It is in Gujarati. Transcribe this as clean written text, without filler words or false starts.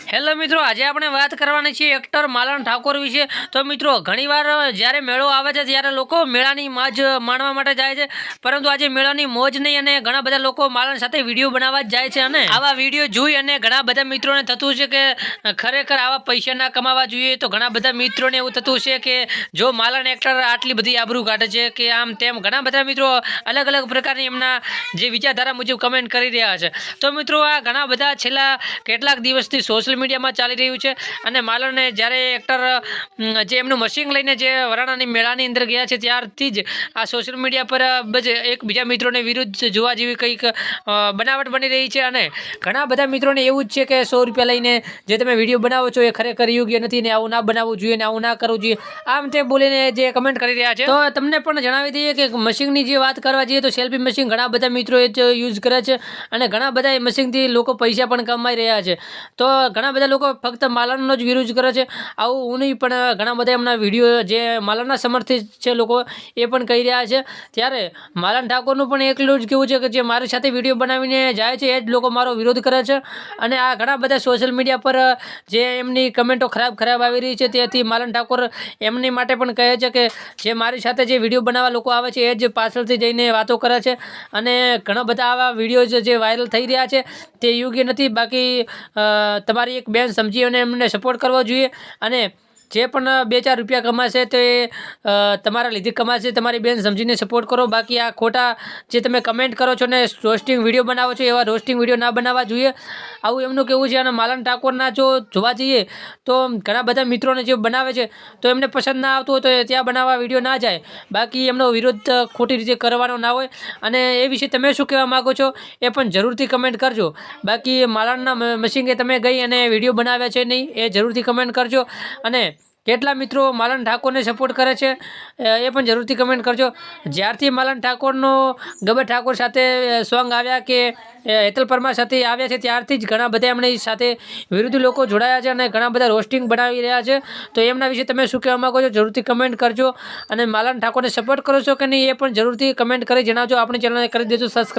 હેલો મિત્રો, આજે આપણે વાત કરવાની છે એક્ટર માલણ ઠાકોર વિશે। તો મિત્રો, ઘણીવાર જ્યારે મેળો આવે છે ત્યારે લોકો મેળાની મોજ માણવા માટે જાય છે, પરંતુ આજે મેળાની મોજ નહીં અને ઘણા બધા લોકો માલણ સાથે વિડીયો બનાવવા જ જાય છે અને આવા વિડીયો જોઈ અને ઘણા બધા મિત્રોને થતું છે કે ખરેખર આવા પૈસા ના કમાવા જોઈએ। તો ઘણા બધા મિત્રોને એવું થતું છે કે જો માલણ એક્ટર આટલી બધી આબરૂ કાઢે છે કે આમ તેમ ઘણા બધા મિત્રો અલગ અલગ પ્રકારની એમના જે વિચારધારા મુજબ કમેન્ટ કરી રહ્યા છે। તો મિત્રો, આ ઘણા બધા છેલ્લા કેટલાક દિવસથી સોશિયલ મીડિયામાં ચાલી રહ્યું છે અને માલણને જ્યારે એક્ટર જે એમનું મશીન લઈને જે વરાણાની મેળાની અંદર ગયા છે ત્યારથી જ આ સોશિયલ મીડિયા પર એક બીજા મિત્રોને વિરુદ્ધ જોવા જેવી કંઈક બનાવટ બની રહી છે અને ઘણા બધા મિત્રોને એવું જ છે કે 100 રૂપિયા લઈને જે તમે વિડીયો બનાવો છો એ ખરેખર યોગ્ય નથી ને આવું ના બનાવવું જોઈએ ને આવું ના કરવું જોઈએ, આમ તે બોલીને જે કમેન્ટ કરી રહ્યા છે। તો તમને પણ જણાવી દઈએ કે મશીનની જે વાત કરવા જઈએ તો સેલ્ફી મશીન ઘણા બધા મિત્રો એ યુઝ કરે છે અને ઘણા બધા એ મશીનથી લોકો પૈસા પણ કમાઈ રહ્યા છે। તો ઘણા બધા લોકો ફક્ત માલણનો જ વિરોધ કરે છે, આવું હું નહીં પણ ઘણા બધા એમના વિડીયો જે માલણના સમર્થિત છે લોકો એ પણ કહી રહ્યા છે। ત્યારે માલણ ઠાકોરનું પણ એટલું જ કહેવું છે કે જે મારી સાથે વિડીયો બનાવીને જાય છે એ જ લોકો મારો વિરોધ કરે છે અને આ ઘણા બધા સોશિયલ મીડિયા પર જે એમની કમેન્ટો ખરાબ આવી રહી છે તેથી માલણ ઠાકોર એમની માટે પણ કહે છે કે જે મારી સાથે જે વિડીયો બનાવવા લોકો આવે છે એ જ પાછળથી જઈને વાતો કરે છે અને ઘણા બધા આવા વિડીયો જે વાયરલ થઈ રહ્યા છે તે યોગ્ય નથી। બાકી તમારી એક બેન સમજી અને એમને સપોર્ટ કરવો જોઈએ અને જે પણ 2-4 રૂપિયા કમાશે તો એ તમારા લીધે કમાશે, તમારી બેન સમજીને સપોર્ટ કરો। બાકી આ ખોટા જે તમે કમેન્ટ કરો છો ને રોસ્ટિંગ વિડીયો બનાવો છો એવા રોસ્ટિંગ વિડીયો ના બનાવવા જોઈએ, આવું એમનું કહેવું છે। અને માલણ ઠાકોરના જો જોવા જઈએ તો ઘણા બધા મિત્રોને જે બનાવે છે તો એમને પસંદ ના આવતું હોય તો ત્યાં બનાવવા વિડીયો ના જાય, બાકી એમનો વિરોધ ખોટી રીતે કરવાનો ના હોય। અને એ વિશે તમે શું કહેવા માગો છો એ પણ જરૂરથી કમેન્ટ કરજો। બાકી માલણના મશીને તમે ગઈ અને વિડીયો બનાવ્યા છે નહીં એ જરૂરથી કમેન્ટ કરજો અને કેટલા મિત્રો માલણ ઠાકોરને સપોર્ટ કરે છે એ પણ જરૂરથી કમેન્ટ કરજો। જ્યારથી માલણ ઠાકોરનો ગબ્બર ઠાકોર સાથે સોંગ આવ્યા કે હેતલ પરમાર સાથે આવ્યા છે ત્યારથી જ ઘણા બધા એમની સાથે વિરોધી લોકો જોડાયા છે અને ઘણા બધા રોસ્ટિંગ બનાવી રહ્યા છે। તો એમના વિશે તમે શું કહેવા માગો છો જરૂરથી કમેન્ટ કરજો અને માલણ ઠાકોરને સપોર્ટ કરો છો કે નહીં એ પણ જરૂરથી કમેન્ટ કરી જણાવજો। આપણી ચેનલને કરી દેજો સબસ્ક્રાઈબ।